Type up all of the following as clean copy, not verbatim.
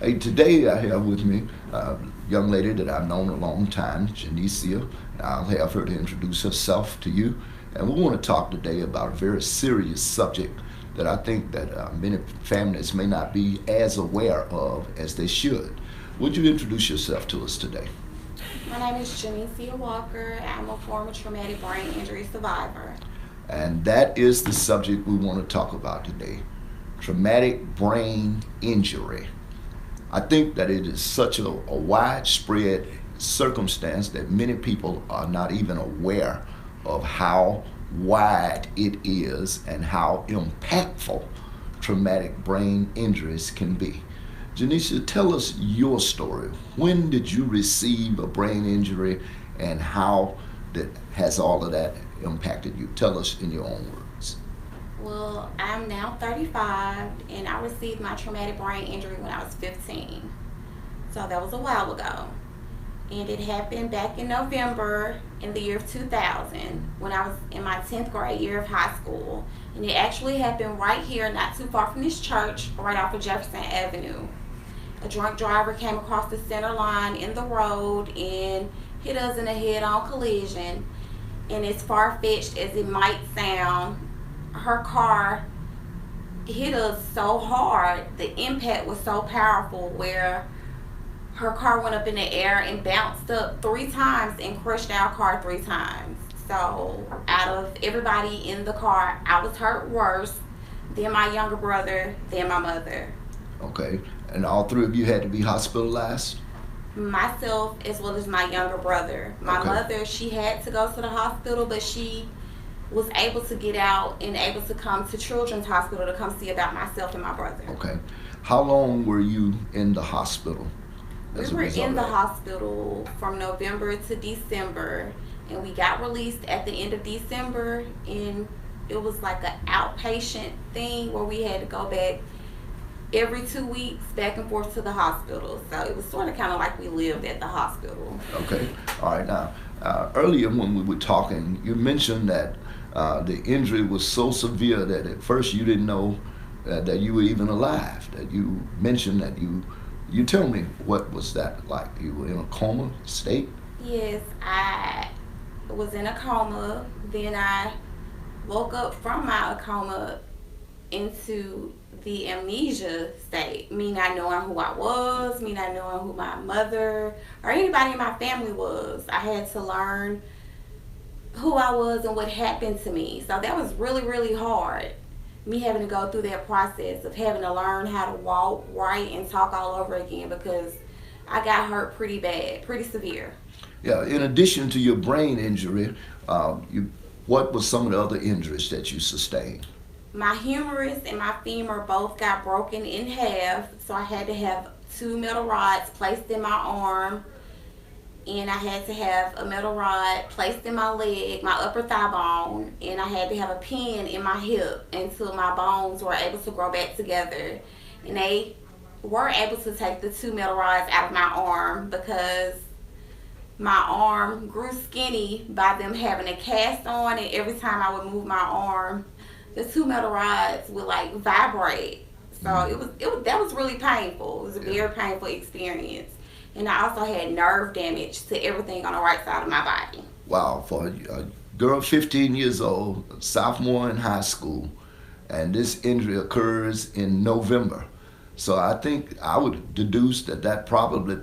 Hey, today I have with me a young lady that I've known a long time, Janicia. I'll have her to introduce herself to you. And we want to talk today about a very serious subject that I think that many families may not be as aware of as they should. Would you introduce yourself to us today? My name is Janicia Walker. I'm a former traumatic brain injury survivor. And that is the subject we want to talk about today, traumatic brain injury. I think that it is such a widespread circumstance that many people are not even aware of how wide it is and how impactful traumatic brain injuries can be. Janisha, tell us your story. When did you receive a brain injury and how has all of that impacted you? Tell us in your own words. Well, I'm now 35 and I received my traumatic brain injury when I was 15. So that was a while ago. And it happened back in November in the year of 2000 when I was in my 10th grade year of high school. And it actually happened right here, not too far from this church, right off of Jefferson Avenue. A drunk driver came across the center line in the road and hit us in a head-on collision. And as far-fetched as it might sound, her car hit us so hard, the impact was so powerful where her car went up in the air and bounced up 3 times and crushed our car 3 times. So out of everybody in the car, I was hurt worse, then my younger brother, then my mother. Okay. And all three of you had to be hospitalized? Myself as well as my younger brother. My Okay. mother, she had to go to the hospital, but she was able to get out and able to come to Children's Hospital to come see about myself and my brother. Okay. How long were you in the hospital We as a were result in of the that? hospital from November to December, and we got released at the end of December, and it was like an outpatient thing where we had to go back every 2 weeks back and forth to the hospital. So it was sort of kind of like we lived at the hospital. Okay. All right. Now, earlier when we were talking, you mentioned that the injury was so severe that at first you didn't know that you were even alive. That you mentioned that you tell me, what was that like? You were in a coma state? Yes, I was in a coma. Then I woke up from my coma into the amnesia state, me not knowing who I was, me not knowing who my mother or anybody in my family was. I had to learn who I was and what happened to me. So that was really, really hard. Me having to go through that process of having to learn how to walk, write, and talk all over again because I got hurt pretty bad, pretty severe. Yeah. In addition to your brain injury, what was some of the other injuries that you sustained? My humerus and my femur both got broken in half, so I had to have 2 metal rods placed in my arm, and I had to have a metal rod placed in my leg, my upper thigh bone, and I had to have a pin in my hip until my bones were able to grow back together. And they were able to take the 2 metal rods out of my arm because my arm grew skinny by them having a cast on, and every time I would move my arm, the 2 metal rods would like vibrate. So it was that was really painful. It was a very painful experience. And I also had nerve damage to everything on the right side of my body. Wow, for a girl 15 years old, sophomore in high school, and this injury occurs in November. So I think I would deduce that probably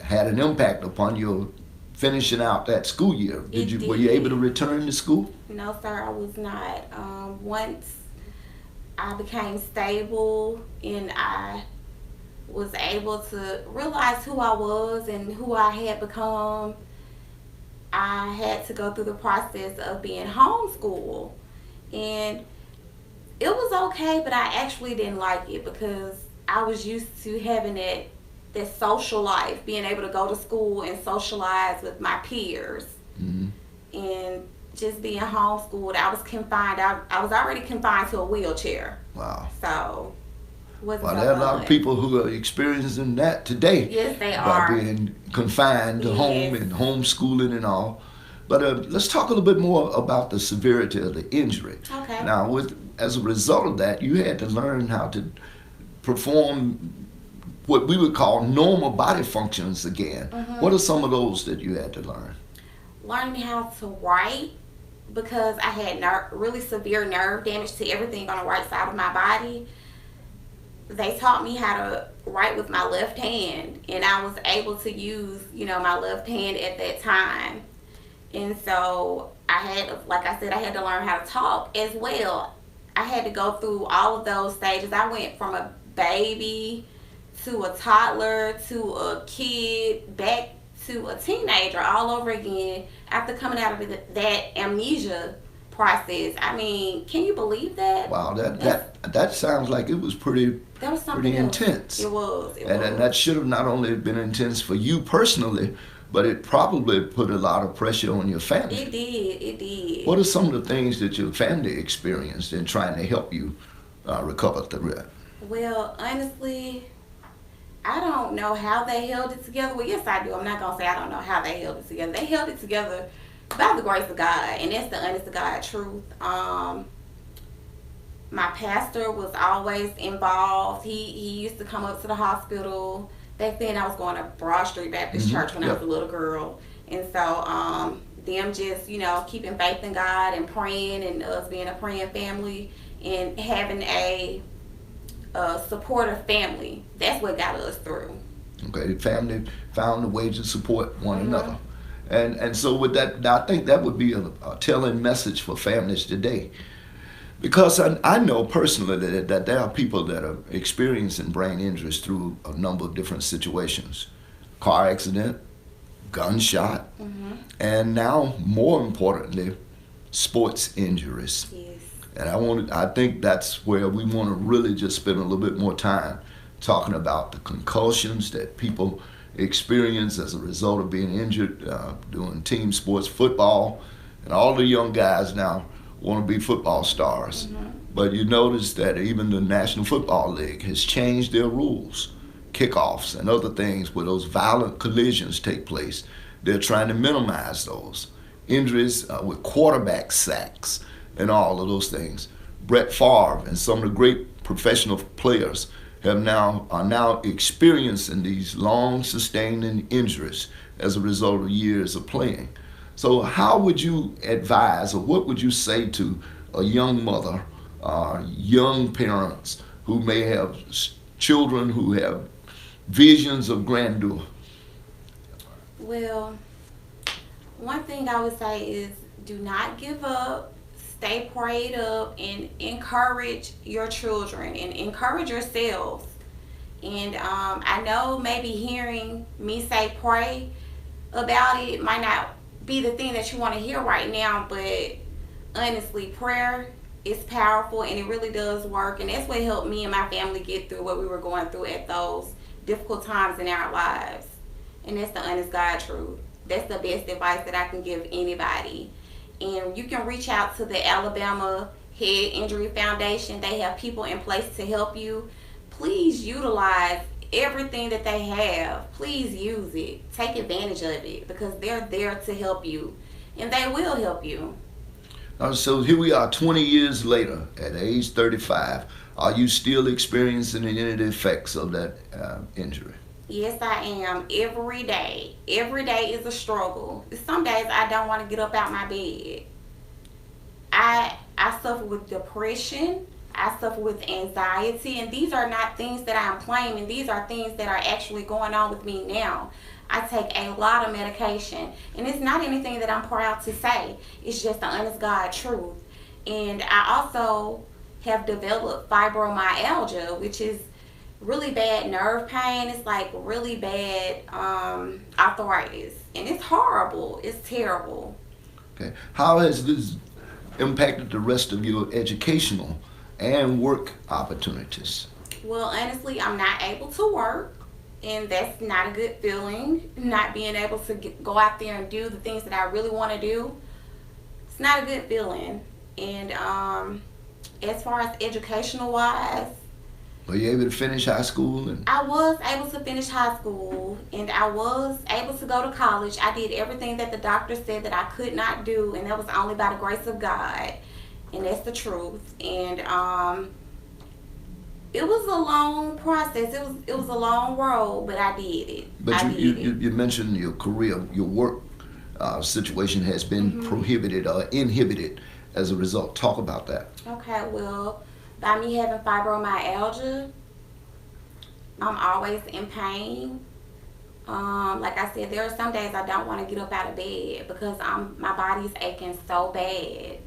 had an impact upon your finishing out that school year. Were you able to return to school? No, sir, I was not. Once I became stable and I was able to realize who I was and who I had become, I had to go through the process of being homeschooled. And it was okay, but I actually didn't like it because I was used to having that social life, being able to go to school and socialize with my peers. Mm-hmm. And just being homeschooled, I was confined. I was already confined to a wheelchair. Wow. So it wasn't Well, so there are a lot of fun. people who are experiencing that today Yes, they by are. being confined to home Yes. and homeschooling and all. But let's talk a little bit more about the severity of the injury. Okay. Now, as a result of that, you had to learn how to perform what we would call normal body functions again. What are some of those that you had to learn? Learning how to write, because I had really severe nerve damage to everything on the right side of my body. They taught me how to write with my left hand, and I was able to use, my left hand at that time. And so I had, like I said, I had to learn how to talk as well. I had to go through all of those stages. I went from a baby to a toddler to a kid back to a teenager all over again after coming out of that amnesia process. I mean, can you believe that? Wow, that sounds like it was pretty intense. It was. And that should have not only been intense for you personally, but it probably put a lot of pressure on your family. It did. What are some of the things that your family experienced in trying to help you recover through it? Well, honestly, I don't know how they held it together. Well, yes, I do. I'm not going to say I don't know how they held it together. They held it together by the grace of God, and that's the honest to God truth. My pastor was always involved. He used to come up to the hospital. Back then, I was going to Broad Street Baptist Church when I was a little girl. And so them just, keeping faith in God and praying, and us being a praying family and having a supportive family, that's what got us through. Okay, the family found a way to support one another. And so with that, I think that would be a telling message for families today. Because I know personally that there are people that are experiencing brain injuries through a number of different situations. Car accident, gunshot, and now, more importantly, sports injuries. Yes. And I think that's where we want to really just spend a little bit more time talking about the concussions that people experience as a result of being injured doing team sports, football, and all the young guys now want to be football stars. But you notice that even the National Football League has changed their rules, kickoffs and other things where those violent collisions take place. They're trying to minimize those injuries with quarterback sacks and all of those things. Brett Favre and some of the great professional players are now experiencing these long sustaining injuries as a result of years of playing. So how would you advise, or what would you say to a young mother, young parents who may have children who have visions of grandeur? Well, one thing I would say is do not give up, stay prayed up, and encourage your children and encourage yourselves. And I know maybe hearing me say pray about it might not be the thing that you want to hear right now, but honestly, prayer is powerful and it really does work, and that's what helped me and my family get through what we were going through at those difficult times in our lives. And that's the honest God truth. That's the best advice that I can give anybody. And you can reach out to the Alabama Head Injury Foundation. They have people in place to help you. Please utilize everything that they have. Please use it. Take advantage of it, because they're there to help you, and they will help you. So here we are 20 years later at age 35. Are you still experiencing any of the effects of that injury? Yes, I am. Every day. Every day is a struggle. Some days I don't want to get up out my bed. I suffer with depression. I suffer with anxiety, and these are not things that I'm claiming. These are things that are actually going on with me now. I take a lot of medication, and it's not anything that I'm proud to say. It's just the honest God truth. And I also have developed fibromyalgia, which is really bad nerve pain. It's like really bad arthritis, and it's horrible. It's terrible. Okay. How has this impacted the rest of your educational and work opportunities? Well, honestly, I'm not able to work, and that's not a good feeling. Not being able to go out there and do the things that I really want to do, it's not a good feeling. And as far as educational wise, were you able to finish high school? I was able to finish high school, and I was able to go to college. I did everything that the doctor said that I could not do, and that was only by the grace of God. And that's the truth. And It was a long process. It was a long road, but I did it. But I you, did you, it. you mentioned your career, your work situation has been prohibited or inhibited as a result. Talk about that. Okay, well, by me having fibromyalgia, I'm always in pain. Like I said, there are some days I don't want to get up out of bed because my body's aching so bad.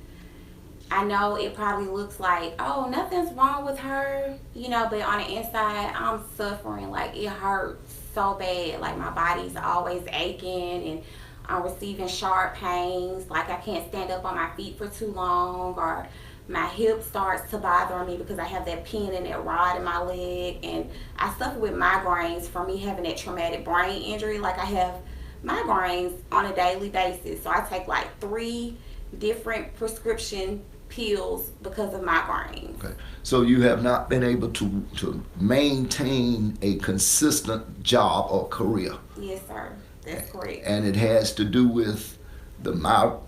I know it probably looks like, oh, nothing's wrong with her, but on the inside, I'm suffering. Like, it hurts so bad. Like, my body's always aching, and I'm receiving sharp pains. Like, I can't stand up on my feet for too long, or my hip starts to bother me because I have that pin and that rod in my leg. And I suffer with migraines from me having that traumatic brain injury. Like, I have migraines on a daily basis. So I take like 3 different prescription pills because of migraines. Okay. So you have not been able to maintain a consistent job or career. Yes, sir. That's correct. And it has to do with the myalgia,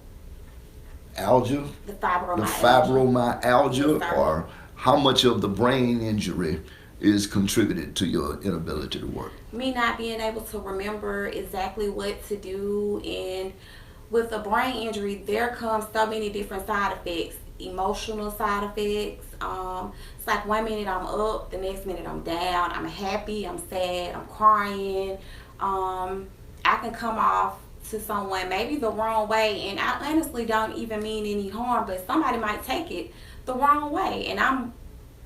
The the fibromyalgia. fibromyalgia, Yes, sir. or how much of the brain injury is contributed to your inability to work? Me not being able to remember exactly what to do, and with a brain injury, there comes so many different side effects, emotional side effects. It's like one minute I'm up, the next minute I'm down. I'm happy, I'm sad, I'm crying. I can come off to someone maybe the wrong way, and I honestly don't even mean any harm, but somebody might take it the wrong way, and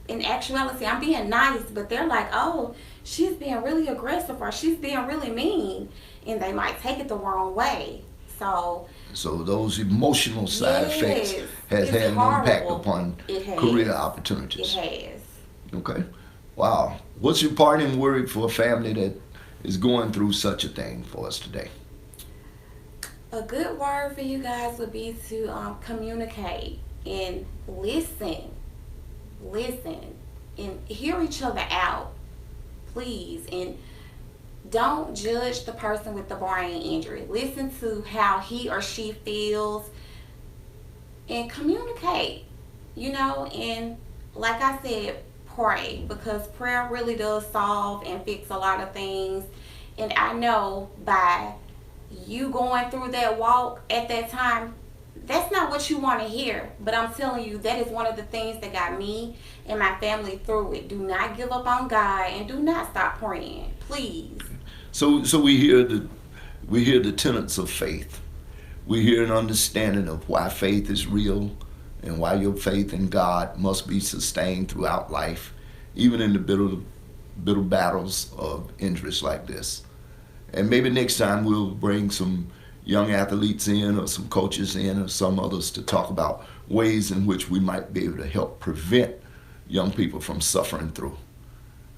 in actuality, I'm being nice, but they're like, oh, she's being really aggressive, or she's being really mean, and they might take it the wrong way. So those emotional side effects has it's had an impact horrible. upon It has. career It opportunities. has. Okay. Wow. What's your parting word for a family that is going through such a thing for us today? A good word for you guys would be to communicate and listen, and hear each other out, please. And don't judge the person with the brain injury. Listen to how he or she feels and communicate, and like I said, pray, because prayer really does solve and fix a lot of things. And I know by you going through that walk at that time, that's not what you want to hear, but I'm telling you, that is one of the things that got me and my family through it. Do not give up on God, and do not stop praying, please. So we hear the tenets of faith. We hear an understanding of why faith is real and why your faith in God must be sustained throughout life, even in the bitter battles of injuries like this. And maybe next time we'll bring some young athletes in, or some coaches in, or some others to talk about ways in which we might be able to help prevent young people from suffering through.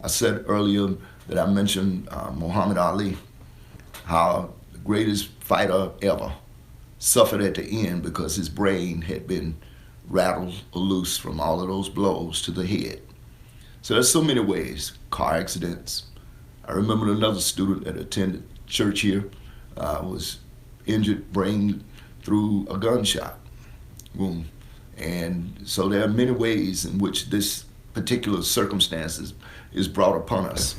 I said earlier that I mentioned Muhammad Ali, how the greatest fighter ever suffered at the end because his brain had been rattled loose from all of those blows to the head. So there's so many ways. Car accidents. I remember another student that attended church here was injured brain through a gunshot wound. And so there are many ways in which this particular circumstance is brought upon us.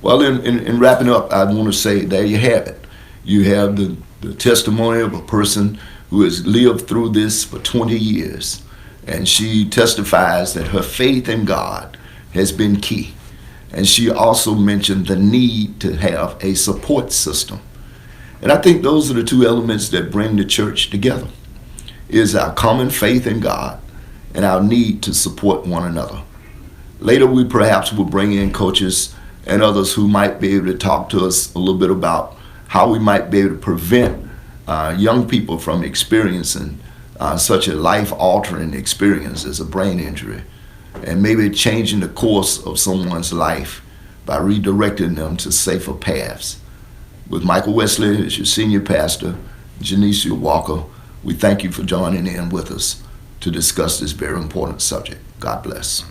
Well, in wrapping up, I want to say there you have it. You have the testimony of a person who has lived through this for 20 years. And she testifies that her faith in God has been key. And she also mentioned the need to have a support system. And I think those are the 2 elements that bring the church together, is our common faith in God and our need to support one another. Later, we perhaps will bring in coaches and others who might be able to talk to us a little bit about how we might be able to prevent young people from experiencing such a life-altering experience as a brain injury, and maybe changing the course of someone's life by redirecting them to safer paths. With Michael Wesley as your senior pastor, Janicia Walker, we thank you for joining in with us to discuss this very important subject. God bless.